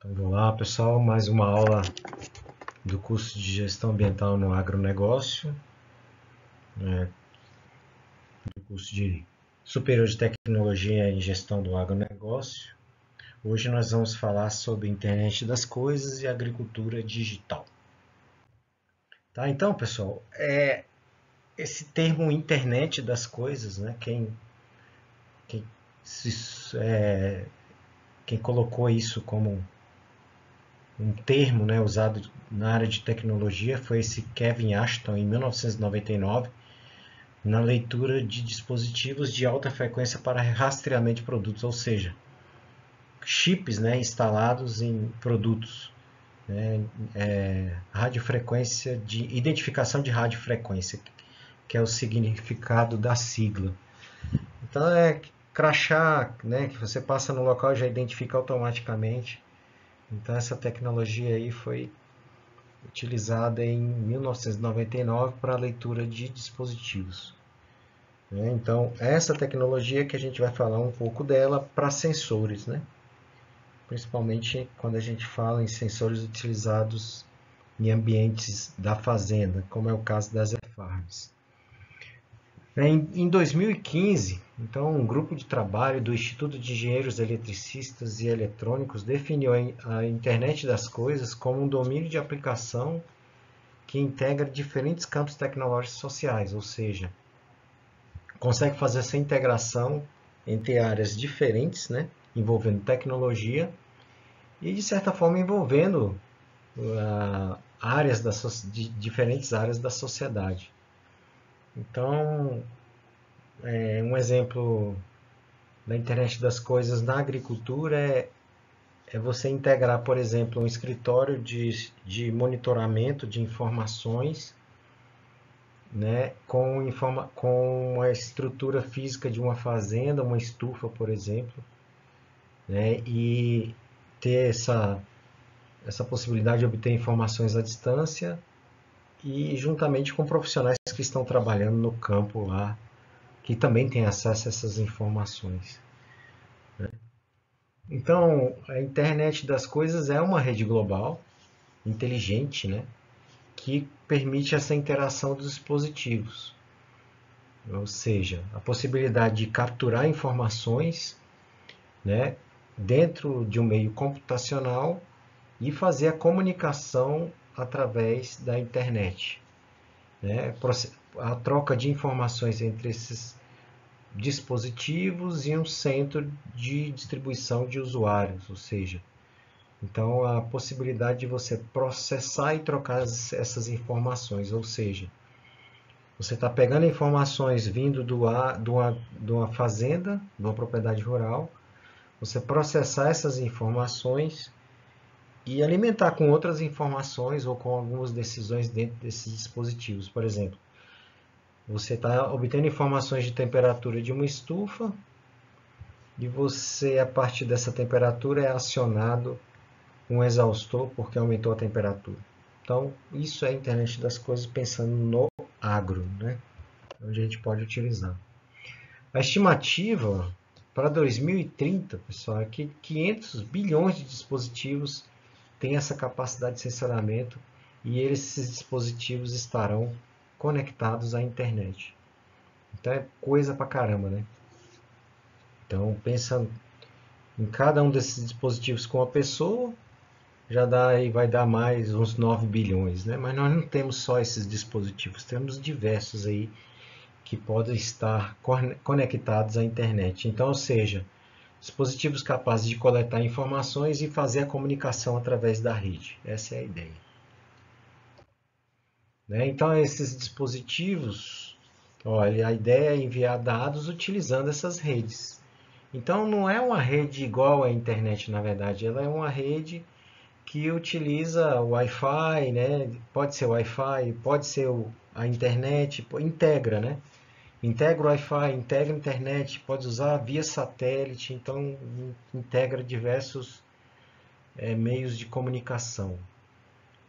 Então, vamos lá, pessoal, mais uma aula do curso de Gestão Ambiental no Agronegócio, do curso de Superior de Tecnologia em Gestão do Agronegócio. Hoje nós vamos falar sobre Internet das Coisas e Agricultura Digital. Tá, então, pessoal, esse termo Internet das Coisas, né, quem colocou isso como um termo, né, usado na área de tecnologia foi esse Kevin Ashton, em 1999, na leitura de dispositivos de alta frequência para rastreamento de produtos, ou seja, chips, né, instalados em produtos, né, radiofrequência de identificação de radiofrequência, que é o significado da sigla. Então é crachá, né, que você passa no local e já identifica automaticamente. Então essa tecnologia aí foi utilizada em 1999 para a leitura de dispositivos. Então, essa tecnologia que a gente vai falar um pouco dela para sensores, né? Principalmente quando a gente fala em sensores utilizados em ambientes da fazenda, como é o caso das farms. Em 2015, então, um grupo de trabalho do Instituto de Engenheiros Eletricistas e Eletrônicos definiu a Internet das Coisas como um domínio de aplicação que integra diferentes campos tecnológicos sociais, ou seja, consegue fazer essa integração entre áreas diferentes, né, envolvendo tecnologia e, de certa forma, envolvendo diferentes áreas da sociedade. Então, um exemplo da internet das coisas na agricultura é você integrar, por exemplo, um escritório de monitoramento de informações, né, com a estrutura física de uma fazenda, uma estufa, por exemplo, né, e ter essa possibilidade de obter informações à distância e juntamente com profissionais que estão trabalhando no campo lá, que também têm acesso a essas informações. Então, a internet das coisas é uma rede global, inteligente, né, que permite essa interação dos dispositivos. Ou seja, a possibilidade de capturar informações, né, dentro de um meio computacional e fazer a comunicação através da internet, né? A troca de informações entre esses dispositivos e um centro de distribuição de usuários, ou seja, então a possibilidade de você processar e trocar essas informações, ou seja, você está pegando informações vindo de uma fazenda, de uma propriedade rural, você processar essas informações e alimentar com outras informações ou com algumas decisões dentro desses dispositivos. Por exemplo, você está obtendo informações de temperatura de uma estufa e você, a partir dessa temperatura, é acionado um exaustor porque aumentou a temperatura. Então, isso é a internet das coisas pensando no agro, né? Onde a gente pode utilizar. A estimativa para 2030, pessoal, é que 500 bilhões de dispositivos têm essa capacidade de sensoramento e esses dispositivos estarão conectados à internet. Então é coisa pra caramba, né? Então pensa em cada um desses dispositivos com uma pessoa, já dá e vai dar mais uns 9 bilhões, né? Mas nós não temos só esses dispositivos, temos diversos aí que podem estar conectados à internet. Então, ou seja, dispositivos capazes de coletar informações e fazer a comunicação através da rede. Essa é a ideia. Então, esses dispositivos, olha, a ideia é enviar dados utilizando essas redes. Então, não é uma rede igual à internet, na verdade, ela é uma rede que utiliza o Wi-Fi, né? Pode ser o Wi-Fi, pode ser a internet, integra, né? Integra o Wi-Fi, integra a internet, pode usar via satélite, então integra diversos meios de comunicação,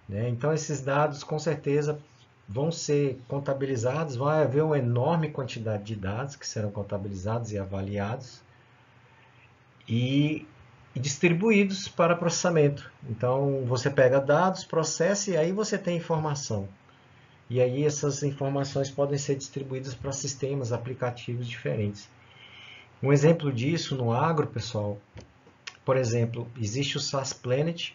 né? Então esses dados com certeza vão ser contabilizados, vai haver uma enorme quantidade de dados que serão contabilizados e avaliados, e e distribuídos para processamento. Então, você pega dados, processa e aí você tem informação. E aí essas informações podem ser distribuídas para sistemas, aplicativos diferentes. Um exemplo disso no agro, pessoal, por exemplo, existe o SaaS Planet,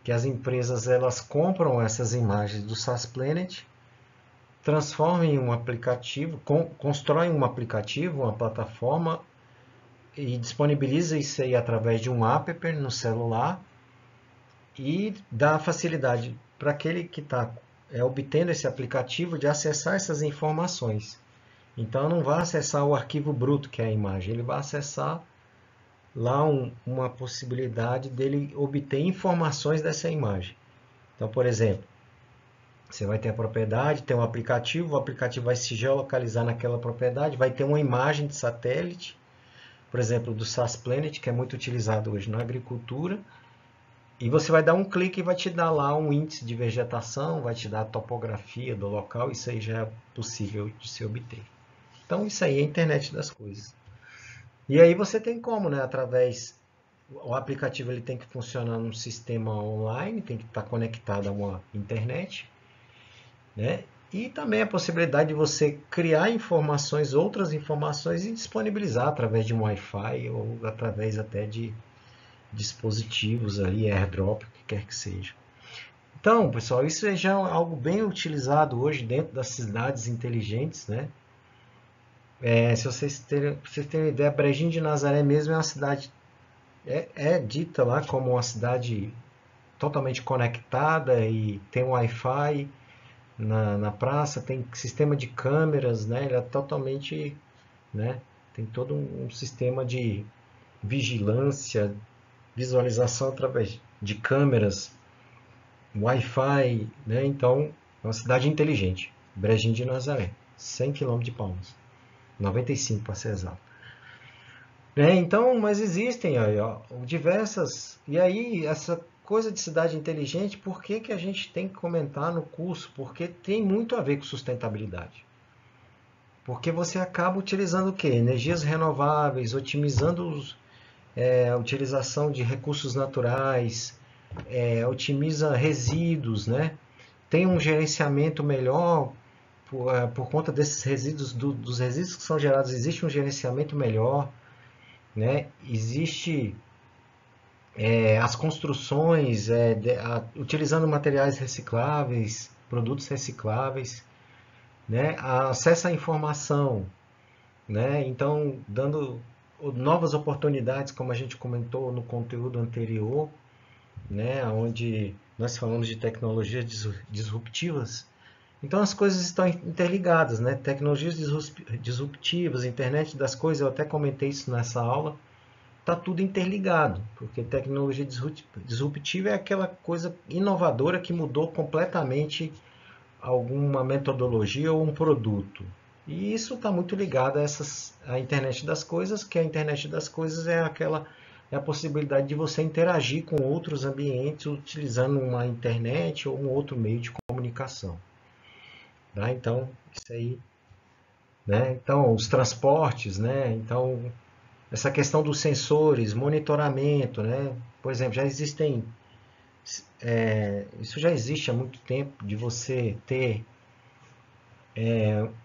que as empresas elas compram essas imagens do SaaS Planet, transformam em um aplicativo, constroem um aplicativo, uma plataforma e disponibiliza isso aí através de um app no celular e dá facilidade para aquele que está obtendo esse aplicativo de acessar essas informações. Então não vai acessar o arquivo bruto, que é a imagem, ele vai acessar lá uma possibilidade dele obter informações dessa imagem. Então, por exemplo, você vai ter a propriedade, tem um aplicativo, o aplicativo vai se geolocalizar naquela propriedade, vai ter uma imagem de satélite, por exemplo, do SaaS Planet, que é muito utilizado hoje na agricultura, e você vai dar um clique e vai te dar lá um índice de vegetação, vai te dar a topografia do local, isso aí já é possível de se obter. Então, isso aí é a internet das coisas. E aí você tem como, né? Através o aplicativo ele tem que funcionar num sistema online, tem que estar conectado a uma internet, né? E também a possibilidade de você criar informações, outras informações e disponibilizar através de um Wi-Fi ou através até de dispositivos ali, AirDrop, o que quer que seja. Então, pessoal, isso é já algo bem utilizado hoje dentro das cidades inteligentes, né? Se vocês terem uma ideia, Brejinho de Nazaré mesmo é uma cidade, é dita lá como uma cidade totalmente conectada e tem Wi-Fi na praça, tem sistema de câmeras, né? Ele é totalmente, né? Tem todo um sistema de vigilância, visualização através de câmeras, Wi-Fi, né? Então, é uma cidade inteligente. Brejinho de Nazaré, 100 km de Palmas, 95 para ser exato. Então, mas existem aí, ó, diversas. E aí, essa coisa de cidade inteligente, por que que a gente tem que comentar no curso? Porque tem muito a ver com sustentabilidade. Porque você acaba utilizando o quê? Energias renováveis, otimizando a utilização de recursos naturais, otimiza resíduos, né? Tem um gerenciamento melhor por conta desses resíduos, dos resíduos que são gerados, existe um gerenciamento melhor, né? Existe as construções, utilizando materiais recicláveis, produtos recicláveis, né? Acesso à informação, né? Então, dando novas oportunidades, como a gente comentou no conteúdo anterior, né? Onde nós falamos de tecnologias disruptivas. Então, as coisas estão interligadas, né? Tecnologias disruptivas, internet das coisas, eu até comentei isso nessa aula, está tudo interligado, porque tecnologia disruptiva é aquela coisa inovadora que mudou completamente alguma metodologia ou um produto. E isso está muito ligado à internet das coisas, que a internet das coisas é a possibilidade de você interagir com outros ambientes utilizando uma internet ou um outro meio de comunicação. Tá? Então, isso aí, né? Então, os transportes, né? Então, essa questão dos sensores, monitoramento, né? Por exemplo, isso já existe há muito tempo, de você ter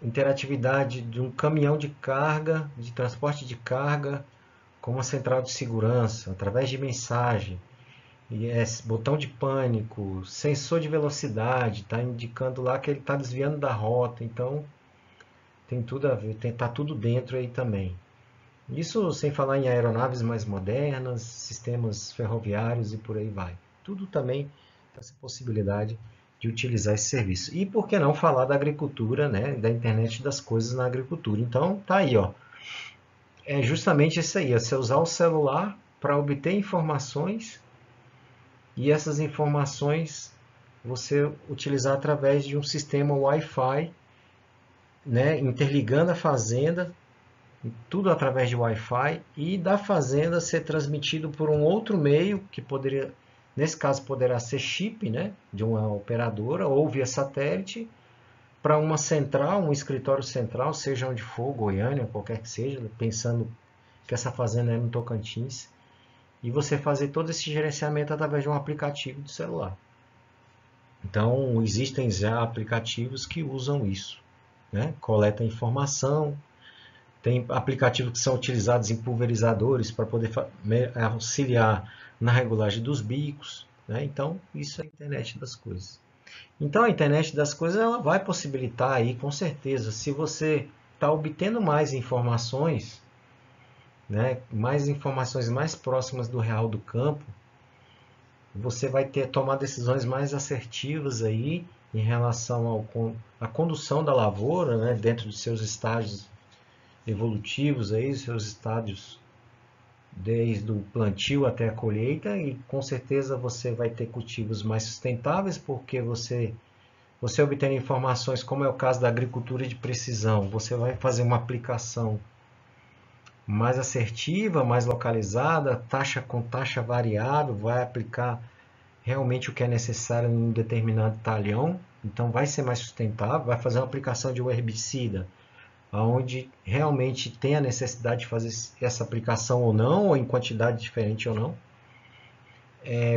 interatividade de um caminhão de carga, de transporte de carga, com uma central de segurança, através de mensagem, botão de pânico, sensor de velocidade, está indicando lá que ele está desviando da rota, então tem tudo a ver, está tudo dentro aí também. Isso sem falar em aeronaves mais modernas, sistemas ferroviários e por aí vai. Tudo também tem essa possibilidade de utilizar esse serviço. E por que não falar da agricultura, né, da internet das coisas na agricultura? Então, tá aí, ó. É justamente isso aí, é você usar o celular para obter informações e essas informações você utilizar através de um sistema Wi-Fi, né, interligando a fazenda, tudo através de Wi-Fi, e da fazenda ser transmitido por um outro meio, que poderia, nesse caso poderá ser chip, né, de uma operadora, ou via satélite, para uma central, um escritório central, seja onde for, Goiânia, qualquer que seja, pensando que essa fazenda é no Tocantins. e você fazer todo esse gerenciamento através de um aplicativo de celular. Então, existem já aplicativos que usam isso, né? Coleta informação, tem aplicativos que são utilizados em pulverizadores para poder auxiliar na regulagem dos bicos, né? Então, isso é a internet das coisas. Então, a internet das coisas ela vai possibilitar aí, com certeza, se você está obtendo mais informações, né? Mais informações mais próximas do real do campo, você vai ter tomar decisões mais assertivas aí em relação à condução da lavoura, né, dentro dos seus estágios evolutivos aí, seus estádios desde o plantio até a colheita, e com certeza você vai ter cultivos mais sustentáveis porque você obtém informações, como é o caso da agricultura de precisão, você vai fazer uma aplicação mais assertiva, mais localizada, taxa com taxa variável, vai aplicar realmente o que é necessário em um determinado talhão, então vai ser mais sustentável, vai fazer uma aplicação de um herbicida, onde realmente tem a necessidade de fazer essa aplicação ou não, ou em quantidade diferente ou não.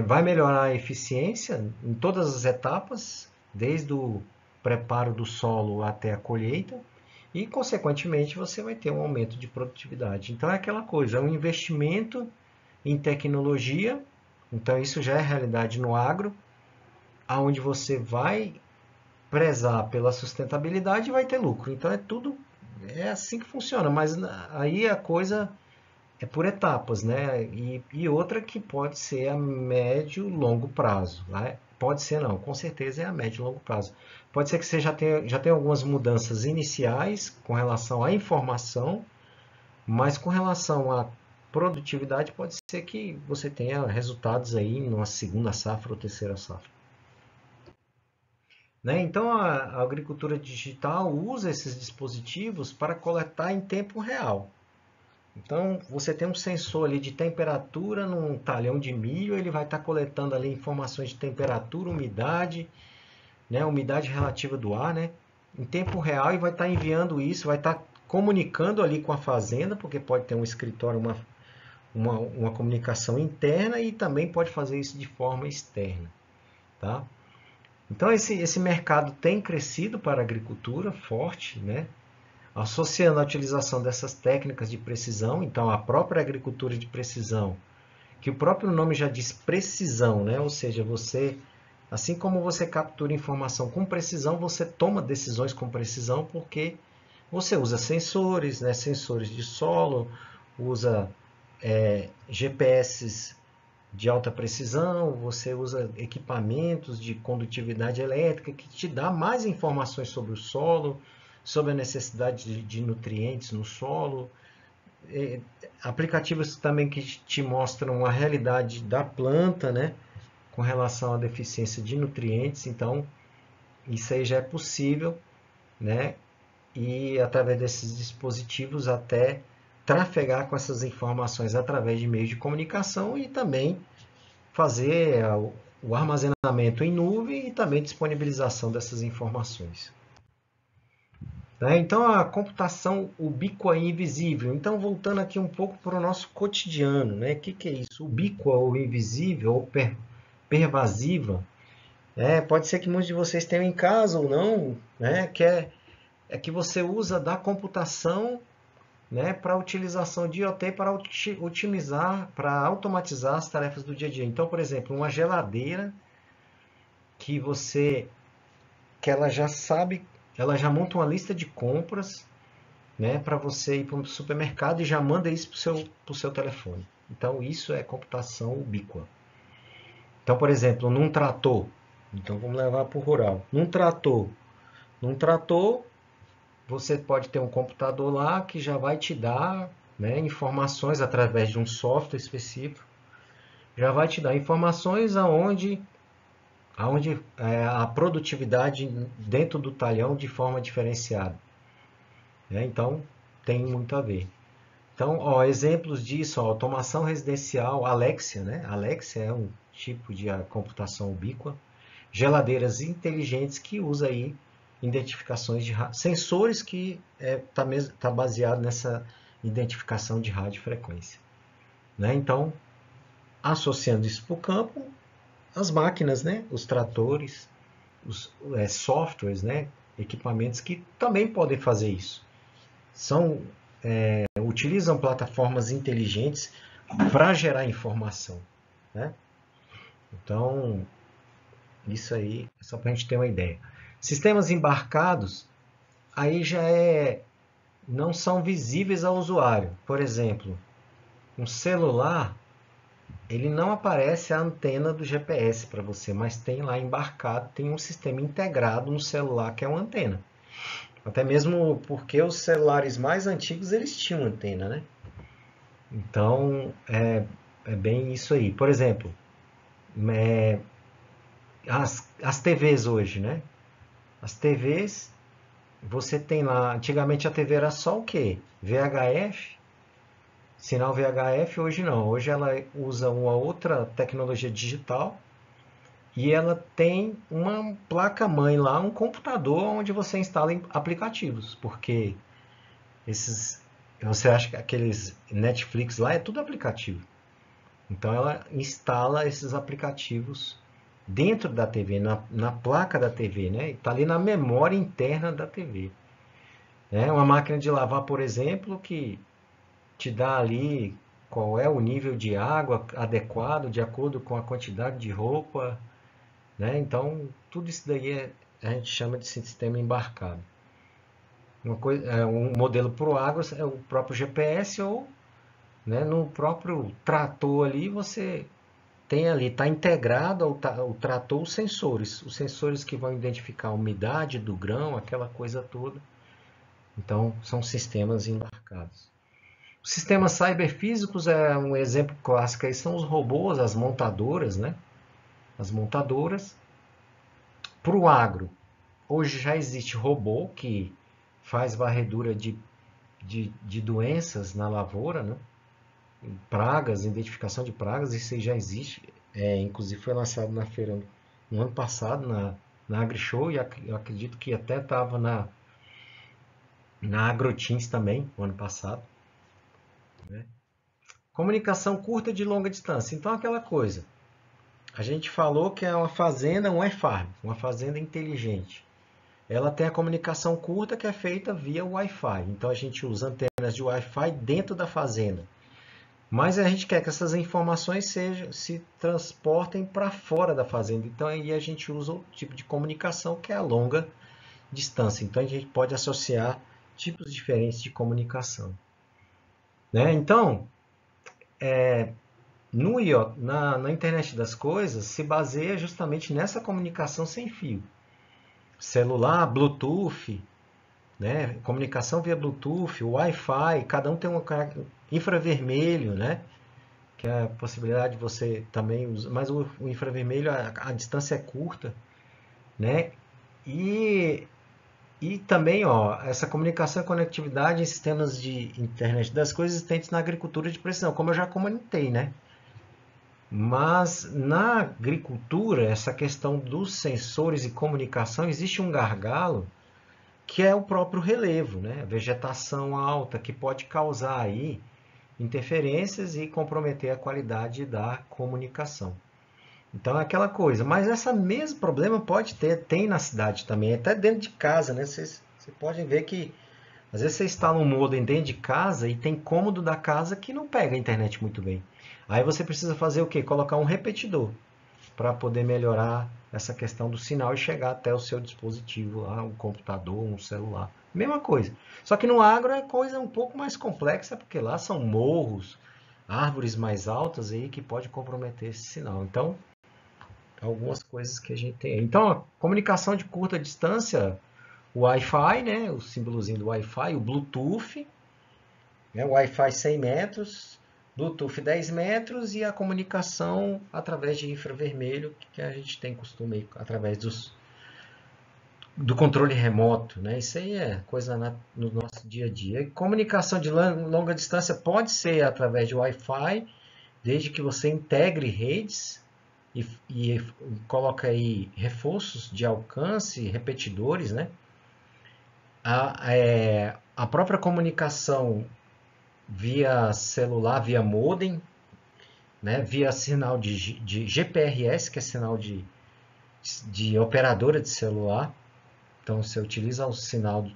Vai melhorar a eficiência em todas as etapas, desde o preparo do solo até a colheita, e, consequentemente, você vai ter um aumento de produtividade. Então, é aquela coisa, é um investimento em tecnologia, então isso já é realidade no agro, aonde você vai prezar pela sustentabilidade e vai ter lucro. Então, é assim que funciona, mas aí a coisa é por etapas, né? E outra que pode ser a médio e longo prazo. Né? Pode ser não, com certeza é a médio e longo prazo. Pode ser que você já tenha algumas mudanças iniciais com relação à informação, mas com relação à produtividade pode ser que você tenha resultados aí numa segunda safra ou terceira safra. Né? Então a agricultura digital usa esses dispositivos para coletar em tempo real. Então, você tem um sensor ali de temperatura num talhão de milho, ele vai estar coletando ali informações de temperatura, umidade, né, umidade relativa do ar, né, em tempo real e vai estar enviando isso, vai estar comunicando ali com a fazenda, porque pode ter um escritório, uma comunicação interna e também pode fazer isso de forma externa. Tá? Então, esse mercado tem crescido para a agricultura forte, né? Associando a utilização dessas técnicas de precisão, então a própria agricultura de precisão, que o próprio nome já diz precisão, né? Ou seja, assim como você captura informação com precisão, você toma decisões com precisão porque você usa sensores, né? Sensores de solo, usa GPS de alta precisão, você usa equipamentos de condutividade elétrica que te dá mais informações sobre o solo, sobre a necessidade de nutrientes no solo, aplicativos também que te mostram a realidade da planta, né, com relação à deficiência de nutrientes. Então, isso aí já é possível, né, e através desses dispositivos até trafegar com essas informações através de meios de comunicação e também fazer o armazenamento em nuvem e também disponibilização dessas informações. Né? Então, a computação ubíqua e invisível. Então, voltando aqui um pouco para o nosso cotidiano. Né? O que é isso? Ubíqua ou invisível ou pervasiva. Pode ser que muitos de vocês tenham em casa ou não, né? É que você usa da computação, né, para a utilização de IoT para otimizar, para automatizar as tarefas do dia a dia. Então, por exemplo, uma geladeira que ela já sabe, ela já monta uma lista de compras, né, para você ir para o supermercado e já manda isso para o seu telefone. Então, isso é computação ubíqua. Então, por exemplo, num trator, então vamos levar para o rural. Num trator, você pode ter um computador lá que já vai te dar, né, informações através de um software específico, já vai te dar informações aonde a produtividade dentro do talhão de forma diferenciada. Né? Então, tem muito a ver. Então, exemplos disso, automação residencial, Alexia, né? Alexia é um tipo de computação ubíqua. Geladeiras inteligentes que usa aí identificações de sensores que tá baseado nessa identificação de radiofrequência. Né? Então, associando isso para o campo, as máquinas, né? Os tratores, os softwares, né? Equipamentos que também podem fazer isso. Utilizam plataformas inteligentes para gerar informação, né? Então, isso aí, só para a gente ter uma ideia. Sistemas embarcados, aí não são visíveis ao usuário. Por exemplo, um celular, ele não aparece a antena do GPS para você, mas tem lá embarcado, tem um sistema integrado no celular que é uma antena. Até mesmo porque os celulares mais antigos, eles tinham antena, né? Então, é bem isso aí. Por exemplo, as TVs hoje, né? As TVs, você tem lá, antigamente a TV era só o quê? VHF, sinal VHF, hoje não. Hoje ela usa uma outra tecnologia digital e ela tem uma placa-mãe lá, um computador onde você instala aplicativos, porque você acha que aqueles Netflix lá é tudo aplicativo. Então ela instala esses aplicativos dentro da TV, na placa da TV, né? Está ali na memória interna da TV. Uma máquina de lavar, por exemplo, que te dá ali qual é o nível de água adequado de acordo com a quantidade de roupa, né? Então, tudo isso daí a gente chama de sistema embarcado. Um modelo para o agro é o próprio GPS ou, né, no próprio trator ali você tem ali, está integrado ao trator os sensores que vão identificar a umidade do grão, aquela coisa toda. Então, são sistemas embarcados. Os sistemas cyberfísicos é um exemplo clássico aí, são os robôs, as montadoras, né? As montadoras. Para o agro, hoje já existe robô que faz varredura de doenças na lavoura, né? Pragas, identificação de pragas, isso aí já existe. Inclusive foi lançado na feira no ano passado, na AgriShow, e eu acredito que até estava na AgroTeams também, no ano passado. Né? Comunicação curta de longa distância. Então, aquela coisa. A gente falou que é uma fazenda, um e-farm, uma fazenda inteligente. Ela tem a comunicação curta que é feita via Wi-Fi. Então, a gente usa antenas de Wi-Fi dentro da fazenda. Mas a gente quer que essas informações se transportem para fora da fazenda. Então, aí a gente usa o tipo de comunicação que é a longa distância. Então, a gente pode associar tipos diferentes de comunicação. Né? Então, na internet das coisas, se baseia justamente nessa comunicação sem fio. Celular, Bluetooth, né? Comunicação via Bluetooth, Wi-Fi, cada um tem um infravermelho, né? Que é a possibilidade de você também usar, mas o infravermelho, a distância é curta, né? E também, ó, essa comunicação e conectividade em sistemas de internet das coisas existentes na agricultura de precisão, como eu já comentei, né? Mas na agricultura, essa questão dos sensores e comunicação, existe um gargalo que é o próprio relevo, né? A vegetação alta, que pode causar aí interferências e comprometer a qualidade da comunicação. Então é aquela coisa, mas esse mesmo problema tem na cidade também, até dentro de casa, né? Vocês podem ver que às vezes você instala um modem dentro de casa e tem cômodo da casa que não pega a internet muito bem. Aí você precisa fazer o quê? Colocar um repetidor para poder melhorar essa questão do sinal e chegar até o seu dispositivo lá, um computador, um celular. Mesma coisa. Só que no agro é coisa um pouco mais complexa, porque lá são morros, árvores mais altas aí que pode comprometer esse sinal. Então, algumas coisas que a gente tem. Então, a comunicação de curta distância, o Wi-Fi, né, o símbolozinho do Wi-Fi, o Bluetooth, né, o Wi-Fi 100 metros, Bluetooth 10 metros e a comunicação através de infravermelho, que a gente tem costume através do controle remoto. Né? Isso aí é coisa no nosso dia a dia. E comunicação de longa distância pode ser através de Wi-Fi, desde que você integre redes e coloca aí reforços de alcance, repetidores, né? A própria comunicação via celular, via modem, né, via sinal de GPRS, que é sinal de operadora de celular. Então, você utiliza o sinal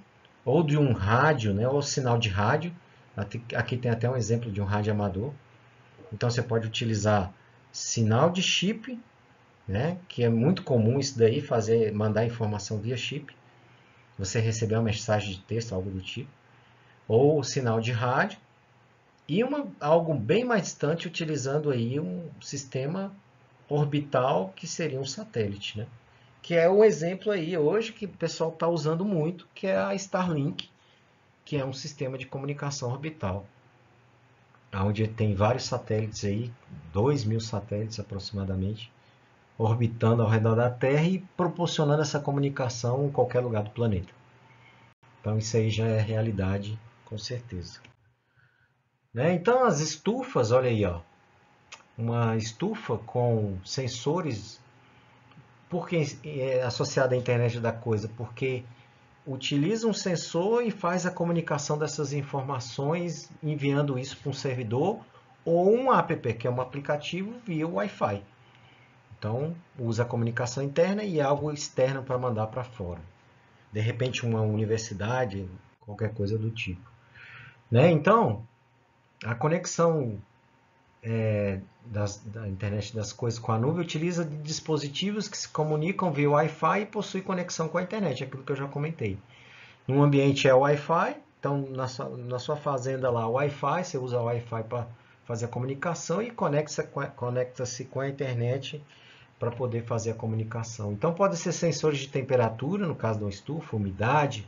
ou de um rádio, né, ou sinal de rádio. Aqui tem até um exemplo de um rádio amador. Então, você pode utilizar sinal de chip, né, que é muito comum isso daí, mandar informação via chip. Você receber uma mensagem de texto, algo do tipo. Ou sinal de rádio. E algo bem mais distante, utilizando aí um sistema orbital, que seria um satélite, né? Que é um exemplo aí hoje que o pessoal está usando muito, que é a Starlink, que é um sistema de comunicação orbital, onde tem vários satélites aí, 2.000 satélites aproximadamente, orbitando ao redor da Terra e proporcionando essa comunicação em qualquer lugar do planeta. Então isso aí já é realidade, com certeza. Né? Então as estufas, olha aí, ó, uma estufa com sensores, por que é associada à internet da coisa? Porque utiliza um sensor e faz a comunicação dessas informações, enviando isso para um servidor ou um app, que é um aplicativo via Wi-Fi. Então, usa a comunicação interna e algo externo para mandar para fora. De repente, uma universidade, qualquer coisa do tipo. Né? Então, a conexão da internet das coisas com a nuvem utiliza dispositivos que se comunicam via Wi-Fi e possuem conexão com a internet, aquilo que eu já comentei. Um ambiente é Wi-Fi, então na sua fazenda lá, Wi-Fi, você usa Wi-Fi para fazer a comunicação e conecta-se com a internet para poder fazer a comunicação. Então pode ser sensores de temperatura, no caso de uma estufa, umidade,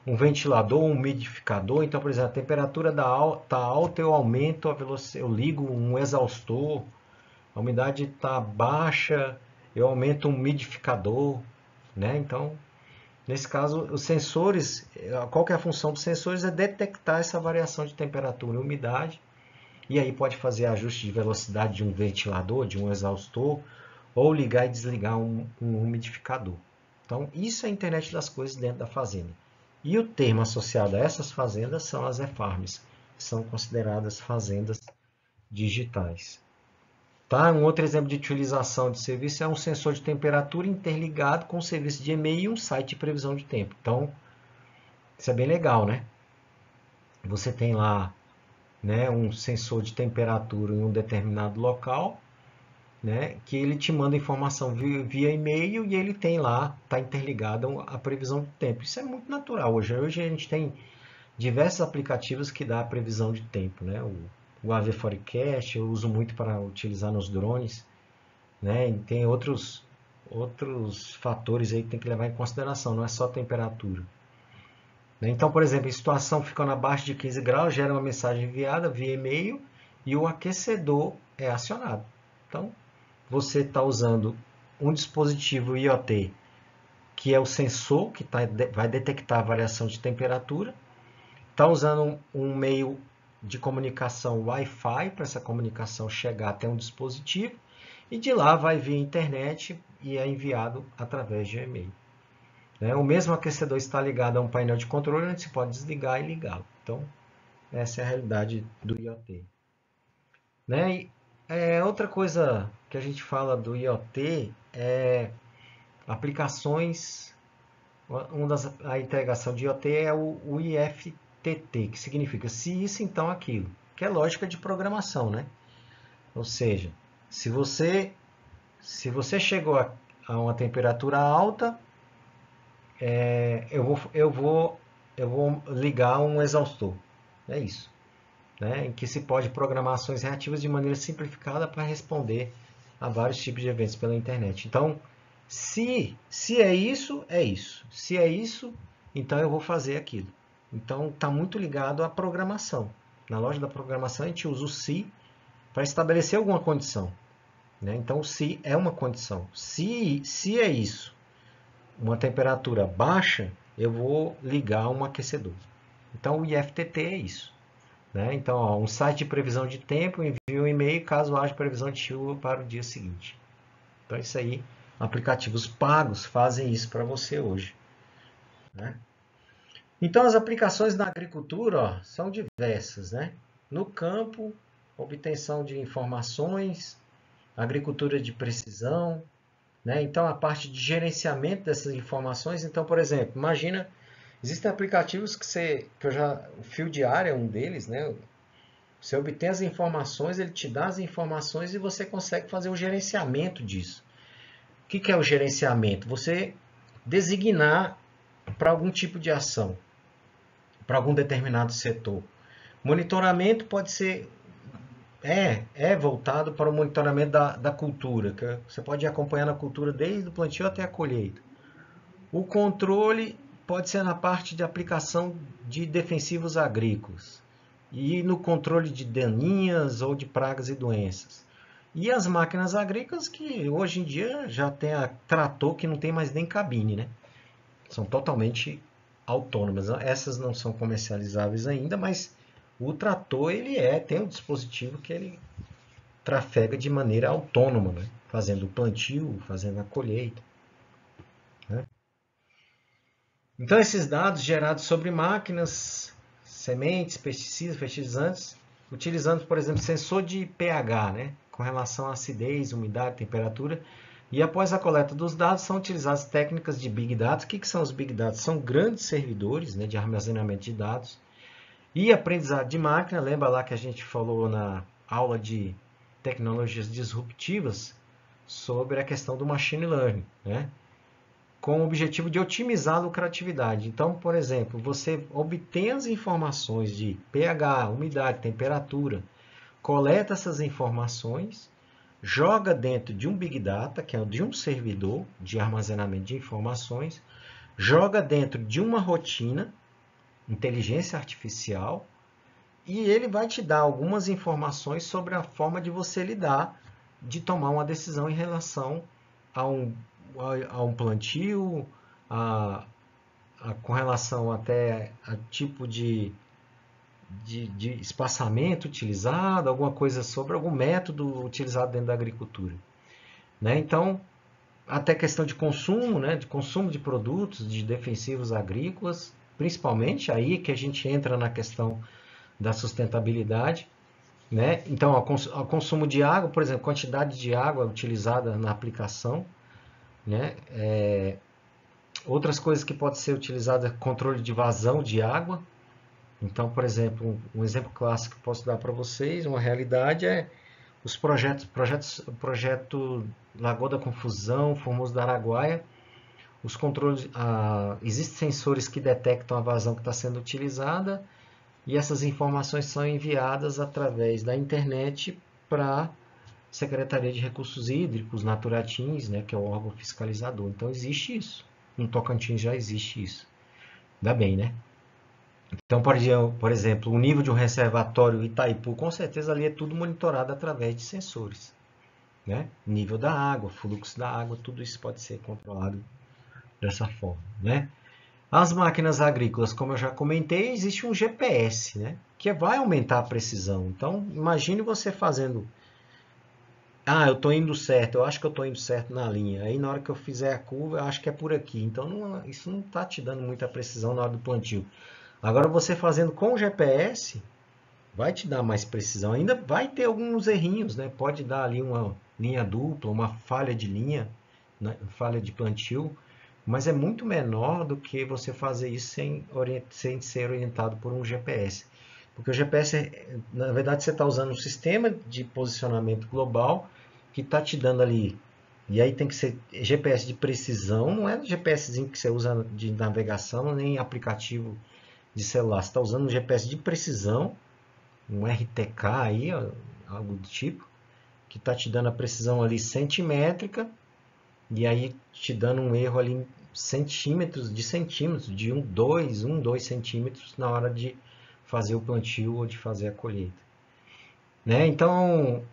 um ventilador, um umidificador. Então, por exemplo, a temperatura está alta, eu aumento a velocidade, eu ligo um exaustor, a umidade está baixa, eu aumento um umidificador, né? Então, nesse caso, os sensores, qual que é a função dos sensores? É detectar essa variação de temperatura e umidade, e aí pode fazer ajuste de velocidade de um ventilador, de um exaustor, ou ligar e desligar um umidificador. Então, isso é a internet das coisas dentro da fazenda. E o termo associado a essas fazendas são as e-farms, que são consideradas fazendas digitais. Tá? Um outro exemplo de utilização de serviço é um sensor de temperatura interligado com um serviço de e-mail e um site de previsão de tempo. Então, isso é bem legal, né? Você tem lá, né, um sensor de temperatura em um determinado local, né, que ele te manda informação via e-mail e ele tem lá, está interligado a previsão de tempo. Isso é muito natural. Hoje a gente tem diversos aplicativos que dá a previsão de tempo, né? O AV Forecast eu uso muito para utilizar nos drones, né? E tem outros fatores aí que tem que levar em consideração, não é só a temperatura. Então, por exemplo, em situação ficando abaixo de 15 graus, gera uma mensagem enviada via e-mail e o aquecedor é acionado. Então, você está usando um dispositivo IoT, que é o sensor que vai detectar a variação de temperatura, está usando um meio de comunicação Wi-Fi para essa comunicação chegar até um dispositivo, e de lá vai via internet e é enviado através de e-mail. O mesmo aquecedor está ligado a um painel de controle onde se pode desligar e ligá-lo. Então, essa é a realidade do IoT. Outra coisa que a gente fala do IoT é aplicações. A integração de IoT é o IFTT, que significa se isso, então aquilo, que é lógica de programação, né? Ou seja, se você chegou a uma temperatura alta, eu vou ligar um exaustor. É isso. Né? Em que se pode programar ações reativas de maneira simplificada para responder a vários tipos de eventos pela internet. Então, se é isso, é isso. Se é isso, então eu vou fazer aquilo. Então, está muito ligado à programação. Na loja da programação, a gente usa o se para estabelecer alguma condição. Né? Então, o se é uma condição. Se é isso, uma temperatura baixa, eu vou ligar um aquecedor. Então, o IFTT é isso. Né? Então, um site de previsão de tempo envia um e-mail caso haja previsão de chuva para o dia seguinte. Então, isso aí, aplicativos pagos fazem isso para você hoje. Né? Então, as aplicações na agricultura são diversas. Né? No campo, obtenção de informações, agricultura de precisão, né? Então, a parte de gerenciamento dessas informações. Então, por exemplo, imagina, existem aplicativos o fio diário é um deles, né? Você obtém as informações, ele te dá as informações e você consegue fazer o gerenciamento disso. O que é o gerenciamento? Você designar para algum tipo de ação, para algum determinado setor. Monitoramento pode ser voltado para o monitoramento da cultura, que você pode ir acompanhando a cultura desde o plantio até a colheita. O controle pode ser na parte de aplicação de defensivos agrícolas e no controle de daninhas ou de pragas e doenças. E as máquinas agrícolas que hoje em dia já tem a trator que não tem mais nem cabine, né? São totalmente autônomas. Essas não são comercializáveis ainda, mas o trator tem um dispositivo que ele trafega de maneira autônoma, né? Fazendo o plantio, fazendo a colheita. Né? Então, esses dados gerados sobre máquinas, sementes, pesticidas, fertilizantes, utilizando, por exemplo, sensor de pH, né? Com relação à acidez, umidade, temperatura. E após a coleta dos dados, são utilizadas técnicas de Big Data. O que são os Big Data? São grandes servidores, né, de armazenamento de dados e aprendizado de máquina. Lembra lá que a gente falou na aula de tecnologias disruptivas sobre a questão do machine learning, né? Com o objetivo de otimizar a lucratividade. Então, por exemplo, você obtém as informações de pH, umidade, temperatura, coleta essas informações, joga dentro de um Big Data, que é de um servidor de armazenamento de informações, joga dentro de uma rotina, inteligência artificial, e ele vai te dar algumas informações sobre a forma de você lidar, de tomar uma decisão em relação a um plantio, com relação até a tipo de espaçamento utilizado, alguma coisa sobre algum método utilizado dentro da agricultura. Né? Então, até questão de consumo, né? De consumo de produtos, de defensivos agrícolas, principalmente aí que a gente entra na questão da sustentabilidade. Né? Então, o consumo de água, por exemplo, quantidade de água utilizada na aplicação. Né? Outras coisas que podem ser utilizadas, controle de vazão de água. Então, por exemplo, um exemplo clássico que posso dar para vocês, uma realidade é os o projeto Lagoa da Confusão, Formoso do Araguaia. Os controles, existem sensores que detectam a vazão que está sendo utilizada e essas informações são enviadas através da internet para a Secretaria de Recursos Hídricos, Naturatins, né, que é o órgão fiscalizador. Então existe isso. No Tocantins já existe isso. Ainda bem, né? Então, por exemplo, o nível de um reservatório Itaipu, com certeza ali é tudo monitorado através de sensores. Né? Nível da água, fluxo da água, tudo isso pode ser controlado dessa forma. Né? As máquinas agrícolas, como eu já comentei, existe um GPS, né? Que vai aumentar a precisão. Então, imagine você fazendo... eu estou indo certo, eu acho que eu estou indo certo na linha. Aí, na hora que eu fizer a curva, eu acho que é por aqui. Então, isso não está te dando muita precisão na hora do plantio. Agora, você fazendo com o GPS, vai te dar mais precisão. Ainda vai ter alguns errinhos, né? Pode dar ali uma linha dupla, uma falha de linha, né? Falha de plantio, mas é muito menor do que você fazer isso sem ser orientado por um GPS. Porque o GPS, na verdade, você está usando um sistema de posicionamento global que está te dando ali. E aí tem que ser GPS de precisão, não é GPSzinho que você usa de navegação, nem aplicativo de celular. Você está usando um GPS de precisão, um RTK aí, algo do tipo, que está te dando a precisão ali centimétrica, e aí te dando um erro ali em centímetros, de 2 centímetros na hora de fazer o plantio ou de fazer a colheita. Né? Então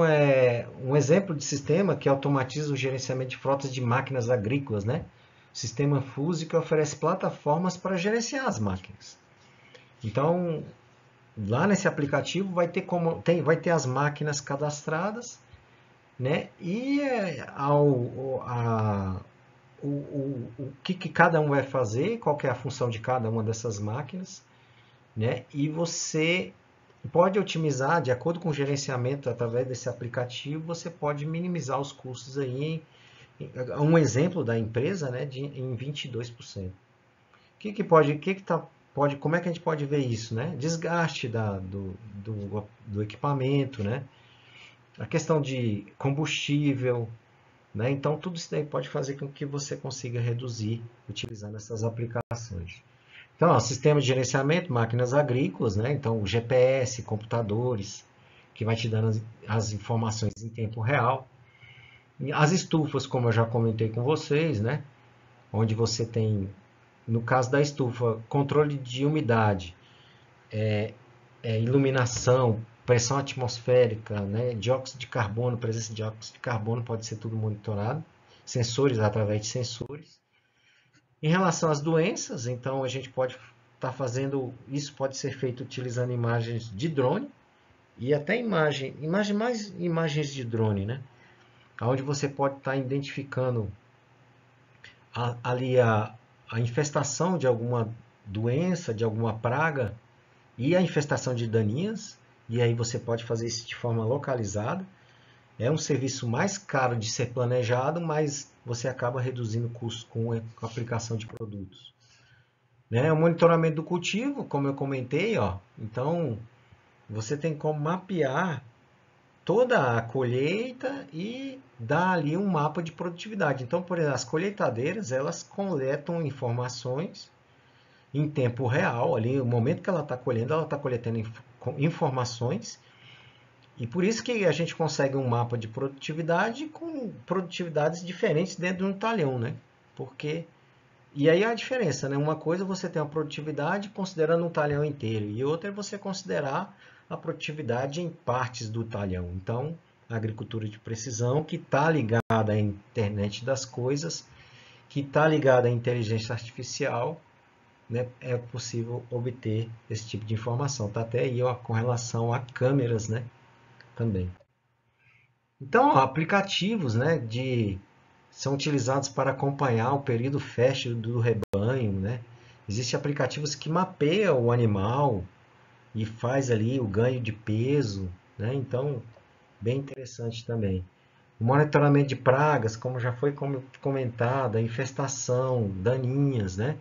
é um exemplo de sistema que automatiza o gerenciamento de frotas de máquinas agrícolas, né? O sistema Fuse que oferece plataformas para gerenciar as máquinas. Então, lá nesse aplicativo vai ter as máquinas cadastradas, né? E o que cada um vai fazer, qual que é a função de cada uma dessas máquinas, né? E você pode otimizar, de acordo com o gerenciamento através desse aplicativo, você pode minimizar os custos aí, um exemplo da empresa, né, em 22%. Como é que a gente pode ver isso, né? Desgaste do equipamento, né? A questão de combustível, né? Então, tudo isso daí pode fazer com que você consiga reduzir utilizando essas aplicações. Então, ó, sistema de gerenciamento, máquinas agrícolas, né? Então, o GPS, computadores, que vai te dando as informações em tempo real. As estufas, como eu já comentei com vocês, né? Onde você tem, no caso da estufa, controle de umidade, iluminação, pressão atmosférica, né? Dióxido de carbono, presença de dióxido de carbono, pode ser tudo monitorado. Sensores, através de sensores. Em relação às doenças, então a gente pode estar fazendo, isso pode ser feito utilizando imagens de drone e até imagens de drone, né? Onde você pode estar identificando ali a infestação de alguma doença, de alguma praga e a infestação de daninhas, e aí você pode fazer isso de forma localizada. É um serviço mais caro de ser planejado, mas você acaba reduzindo o custo com a aplicação de produtos. Né? O monitoramento do cultivo, como eu comentei, ó, então você tem como mapear toda a colheita e dar ali um mapa de produtividade. Então, por exemplo, as colheitadeiras, elas coletam informações em tempo real, ali, no momento que ela está coletando informações, e por isso que a gente consegue um mapa de produtividade com produtividades diferentes dentro de um talhão, né? Porque e aí a diferença, né? Uma coisa é você tem a produtividade considerando um talhão inteiro, e outra é você considerar a produtividade em partes do talhão. Então, a agricultura de precisão, que está ligada à internet das coisas, que está ligada à inteligência artificial, né? É possível obter esse tipo de informação. Está até aí ó, com relação a câmeras, né? Também. Então, ó, aplicativos, né? São utilizados para acompanhar o período fértil do rebanho, né? Existem aplicativos que mapeiam o animal e faz ali o ganho de peso, né? Então, bem interessante também. O monitoramento de pragas, como já foi comentado, a infestação, daninhas, né?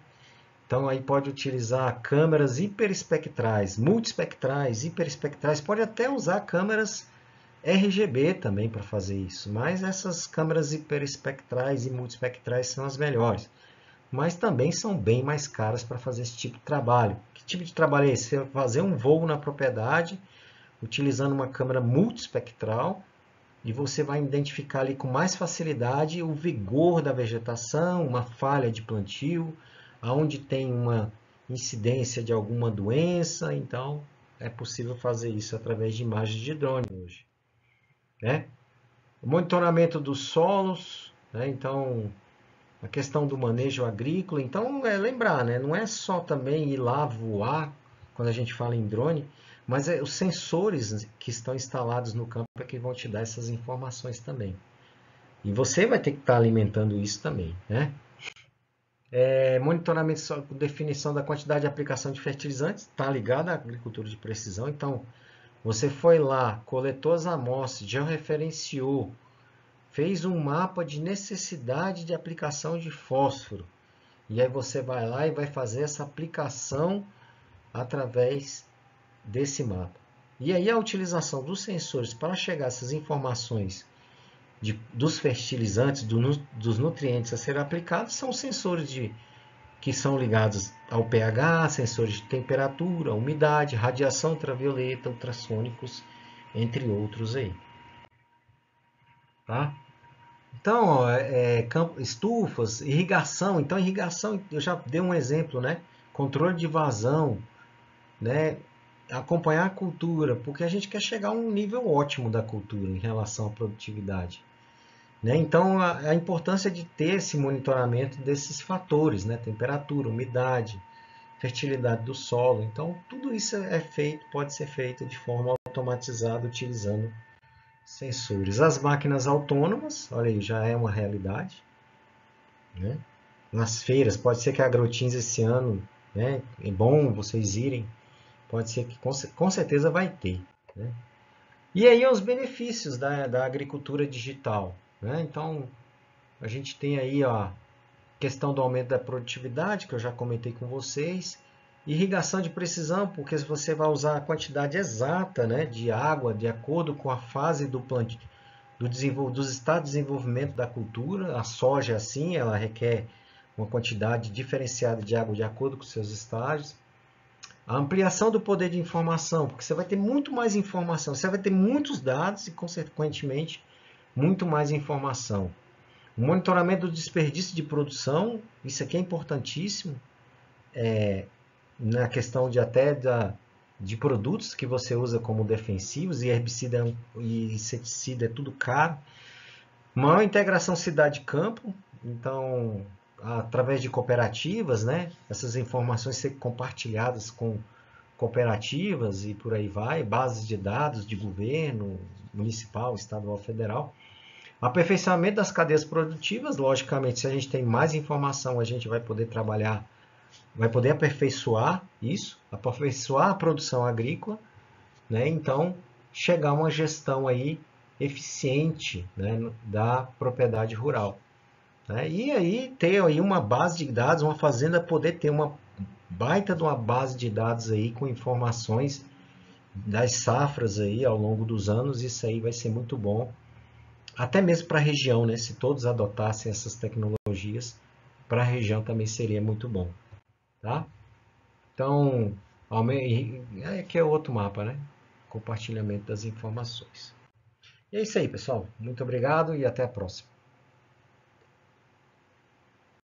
Então, aí pode utilizar câmeras hiperespectrais, multiespectrais, hiperespectrais, pode até usar câmeras RGB também para fazer isso, mas essas câmeras hiperespectrais e multiespectrais são as melhores, mas também são bem mais caras para fazer esse tipo de trabalho. Que tipo de trabalho é esse? Você fazer um voo na propriedade utilizando uma câmera multiespectral e você vai identificar ali com mais facilidade o vigor da vegetação, uma falha de plantio, aonde tem uma incidência de alguma doença, então é possível fazer isso através de imagens de drone hoje. Né? O monitoramento dos solos, né? Então a questão do manejo agrícola. Então é lembrar, né? Não é só também ir lá voar quando a gente fala em drone, mas os sensores que estão instalados no campo é que vão te dar essas informações também. E você vai ter que estar alimentando isso também, né? Monitoramento, definição da quantidade de aplicação de fertilizantes, está ligado à agricultura de precisão. Então, você foi lá, coletou as amostras, georreferenciou, fez um mapa de necessidade de aplicação de fósforo. E aí você vai lá e vai fazer essa aplicação através desse mapa. E aí a utilização dos sensores para chegar a essas informações dos fertilizantes, dos nutrientes a serem aplicados, são sensores que são ligados ao pH, sensores de temperatura, umidade, radiação ultravioleta, ultrassônicos, entre outros aí. Tá? Então, ó, estufas, irrigação. Então, irrigação, eu já dei um exemplo, né? Controle de vazão, né? Acompanhar a cultura, porque a gente quer chegar a um nível ótimo da cultura em relação à produtividade. Né? Então, a importância de ter esse monitoramento desses fatores, né? Temperatura, umidade, fertilidade do solo. Então, tudo isso pode ser feito de forma automatizada, utilizando sensores. As máquinas autônomas, olha aí, já é uma realidade. Né? Nas feiras, pode ser que a Agrotins esse ano, né? É bom vocês irem pode ser que com certeza vai ter, né? E aí os benefícios da agricultura digital, né? Então, a gente tem aí a questão do aumento da produtividade, que eu já comentei com vocês, irrigação de precisão, porque você vai usar a quantidade exata, né, de água de acordo com a fase do plantio, dos estados de desenvolvimento da cultura. A soja, assim, ela requer uma quantidade diferenciada de água de acordo com seus estágios. A ampliação do poder de informação, porque você vai ter muito mais informação, você vai ter muitos dados e, consequentemente, muito mais informação. O monitoramento do desperdício de produção, isso aqui é importantíssimo, na questão de produtos que você usa como defensivos, e herbicida e inseticida é tudo caro. Maior integração cidade-campo, então, através de cooperativas, né, essas informações serem compartilhadas com cooperativas e por aí vai, bases de dados de governo, municipal, estadual, federal. Aperfeiçoamento das cadeias produtivas, logicamente, se a gente tem mais informação, a gente vai poder trabalhar, vai poder aperfeiçoar isso, aperfeiçoar a produção agrícola, né? Então, chegar a uma gestão aí eficiente, né, da propriedade rural, né? E aí ter aí uma base de dados, uma fazenda poder ter uma baita de uma base de dados aí com informações das safras aí ao longo dos anos, isso aí vai ser muito bom, até mesmo para a região, né? Se todos adotassem essas tecnologias, para a região também seria muito bom, tá? Então, aqui é outro mapa, né? Compartilhamento das informações. E é isso aí, pessoal. Muito obrigado e até a próxima.